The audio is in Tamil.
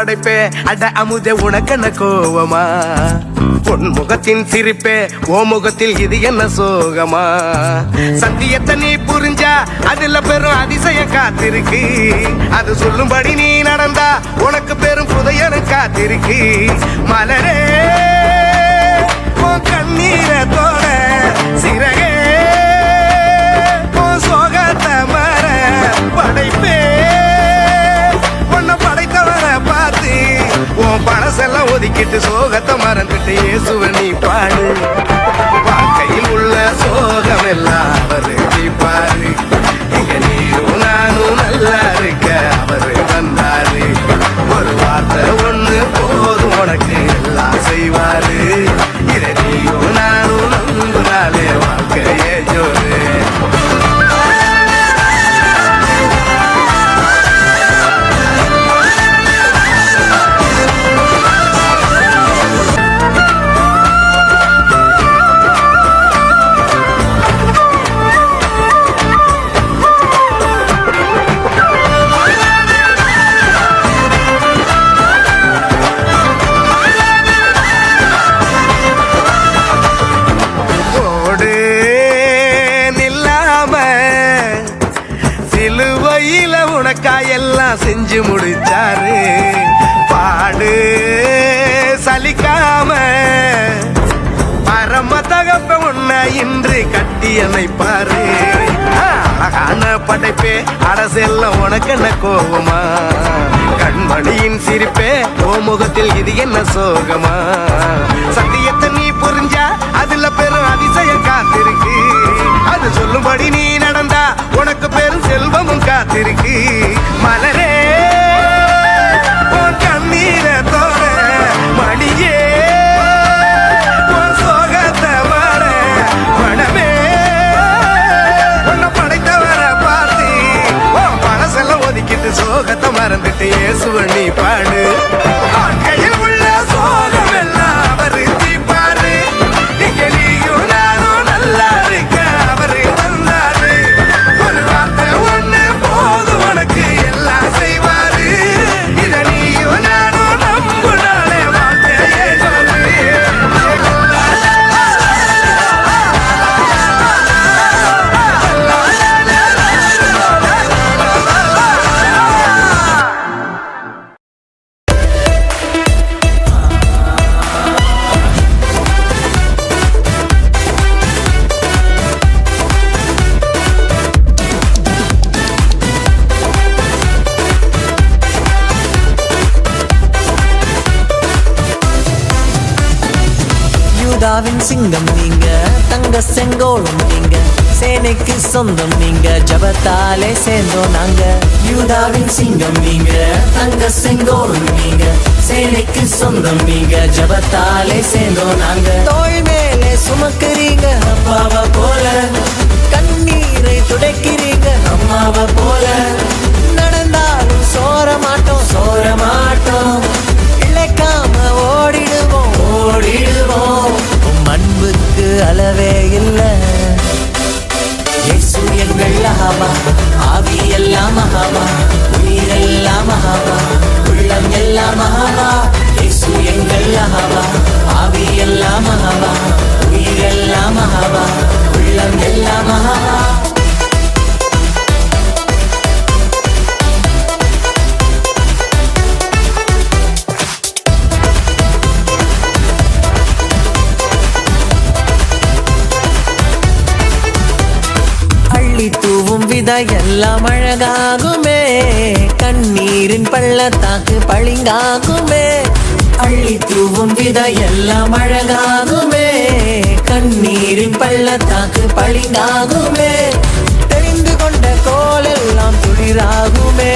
படைப்பே அட அமுதே உனக்கென்ன கோவமா பொன்முகத்தின் சிரிப்பே ஓ முகத்தில் இது என்ன சோகமா சத்தியத்தை நீ புரிஞ்சா அதுல பெரும் அதிசயம் காத்திருக்கு அது சொல்லும்படி நீ நடந்தா உனக்கு பெரும் புதையலும் காத்திருக்கு மலரே கண்ணீரை தோட சிறகே சோகத்தை மர படைப்பே உன்னை படைத்தவரை பார்த்து உன் பழசெல்லாம் ஒதுக்கிட்டு சோகத்தை மறந்துட்டு இயேசுவை நீ பாடு வாழ்க்கையில் உள்ள சோகம் எல்லாம் அவரு பாரு இங்க நீயும் நானும் நல்லா இருக்க அவரு வந்தாரு ஒரு வார்த்தை ஒண்ணு போதும் உனக்கு எல்லாம் செய்வாரு இதை நீயும் நானும் நம்புனாலே வாழ்க்கையே ஜோரு உனக்காயெல்லாம் செஞ்சு முடிச்சாரு பாடு சலிக்காம பரம தகப்ப உன்னை இன்று கட்டி அமைப்பாரு அழகான படைப்பே அரசெல்லாம் உனக்கு என்ன கோவமா கண்மணியின் சிரிப்பே ஓ முகத்தில் இது என்ன சோகமா சத்தியத்தை நீ புரிஞ்சா அதுல பெரும் அதிசயம் காத்திருக்கு அது சொல்லும்படி நீ நடந்தா உனக்கு பெரும் செல்வமும் காத்திருக்கு மலரே உன் கண்ணீரை தோற மணியே உன் சோகத்தை மாற மனமே உன்னை படைத்தவரை பார்த்து உன் பழசெல்லாம் ஒதுக்கிட்டு சோகத்தை மறந்துட்டு இயேசுவை நீ பாடு வாழ்க்கையில் உள்ள சோகம் எல்லாம் அவரு தீப்பாரு இங்க நீயும் நானும் நல்லா இருக்க அவரு வந்தாரு ஒரு வார்த்தை ஒண்ணு போதும் உனக்கு எல்லாம் செய்வாரு இத நீயும் நானும் நம்புனாலே வாழ்க்கையே சொல்லு யூதாவின் சிங்கம் நீங்க தங்க செங்கோலும் நீங்க சேனைக்கு சொந்தம் நீங்க ஜபத்தாலே சேர்ந்தோம் நாங்க யூதாவின் சிங்கம் நீங்க தங்க செங்கோலும் நீங்க சேனைக்கு சொந்தம் நீங்க ஜபத்தாலே சேர்ந்தோம் நாங்க தோள் மேலே சுமக்கிறீங்க அப்பாவை போல கண்ணீரை துடைக்கிறீங்க அம்மாவை போல நடந்தாலும் சோர மாட்டோம் இழைக்காம ஓடிடுவோம் அன்புக்கு அளவே இல்லை இயேசு எங்கள் அஹாவா ஆவி எல்லாம் அஹாவா உயிரெல்லாம் அஹாவா உள்ளம் எல்லாம் அஹாவா இயேசு எங்கள் அஹாவா ஆவி எல்லாம் அஹாவா உயிரெல்லாம் அஹாவா உள்ளம் எல்லாம் அஹாவா தூவும் விதை எல்லாம் அழகாகுமே கண்ணீரின் பள்ளத்தாக்கு பளிங்காகுமே அள்ளி தூவும் விதை எல்லாம் அழகாகுமே கண்ணீரின் பள்ளத்தாக்கு பளிங்காகுமே தெரிந்து கொண்ட கோலெல்லாம் துளிராகுமே